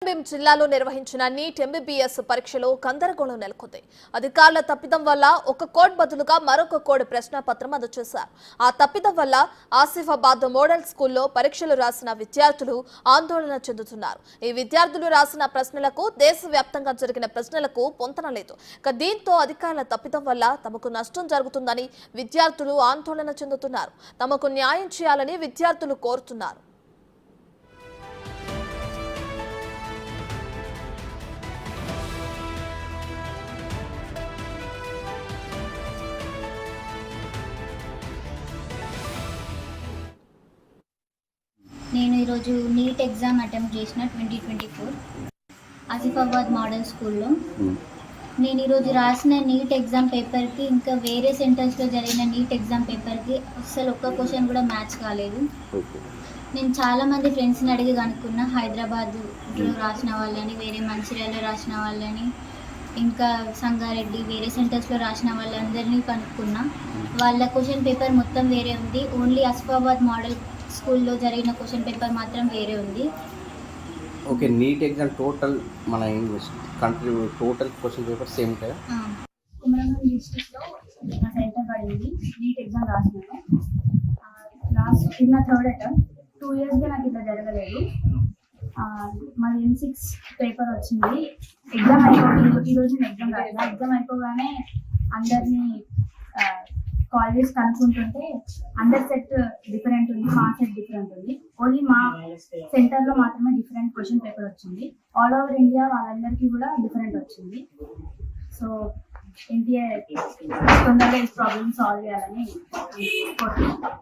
కొమరంభీం జిల్లాలో నిర్వహించిన neat MBBS పరీక్షలో గందరగోళం నెలకొంది. అధికారుల తప్పిదం వల్ల ఒక కోడ్ బదులుగా మరొక కోడ్ ప్రశ్నపత్రం అందజేశారు. ఆ తప్పిదం వల్ల ఆసిఫాబాద్ మోడల్ స్కూల్లో పరీక్షలు రాసిన విద్యార్థులు ఆందోళన చెందుతున్నారు. ఈ విద్యార్థులు రాసిన ప్రశ్నలకు దేశవ్యాప్తంగా జరిగిన ప్రశ్నలకు పొంతన లేదు. దీంతో అధికారుల తప్పిదం వల్ల తమకు నష్టం జరుగుతుందని విద్యార్థులు ఆందోళన చెందుతున్నారు. తమకు న్యాయం చేయాలని విద్యార్థులు కోరుతున్నారు. నేను ఈరోజు నీట్ ఎగ్జామ్ అటెంప్ట్ చేసిన 2024 ఆసిఫాబాద్ మోడల్ స్కూల్లో. నేను ఈరోజు రాసిన నీట్ ఎగ్జామ్ పేపర్కి ఇంకా వేరే సెంటర్స్లో జరిగిన నీట్ ఎగ్జామ్ పేపర్కి అస్సలు ఒక్క క్వశ్చన్ కూడా మ్యాచ్ కాలేదు. నేను చాలామంది ఫ్రెండ్స్ని అడిగి కనుక్కున్నా, హైదరాబాద్లో రాసిన వాళ్ళని, వేరే మంచిర్యాలలో రాసిన వాళ్ళని, ఇంకా సంగారెడ్డి వేరే సెంటర్స్లో రాసిన వాళ్ళందరినీ కనుక్కున్నా. వాళ్ళ క్వశ్చన్ పేపర్ మొత్తం వేరే ఉంది. ఓన్లీ ఆసిఫాబాద్ మోడల్ స్కూల్లో జరిగిన క్వశ్చన్ పేపర్ మాత్రం వేరే ఉంది. ఓకే, నీట్ ఎగ్జామ్ టోటల్ మన country total question paper same కదా? కొమరంభీం డిస్ట్రిక్ట్లో నా సెంటర్ పడింది. NEET exam రాసినాను. లాస్ట్ ఇది నా థర్డ్ అటెంప్ట్. 2 ఇయర్స్గా నాకు ఇట్లా జరగలేదు. మాది M6 పేపర్ వచ్చింది. ఎగ్జామ్ ఈరోజు నేను ఎగ్జామ్ రాసిన. ఎగ్జామ్ అయిపోగానే అందరినీ కాల్ చేసి కనుక్కుంటుంటే అందరి సెట్ డిఫరెంట్ ఉంది, మా సెట్ డిఫరెంట్ ఉంది. ఓన్లీ మా సెంటర్లో మాత్రమే డిఫరెంట్ క్వశ్చన్ పేపర్ వచ్చింది. ఆల్ ఓవర్ ఇండియా వాళ్ళందరికీ కూడా డిఫరెంట్ వచ్చింది. సో ఇండియా తొందరగా ఈ ప్రాబ్లమ్ సాల్వ్ చేయాలని కోరుకుంటున్నాను.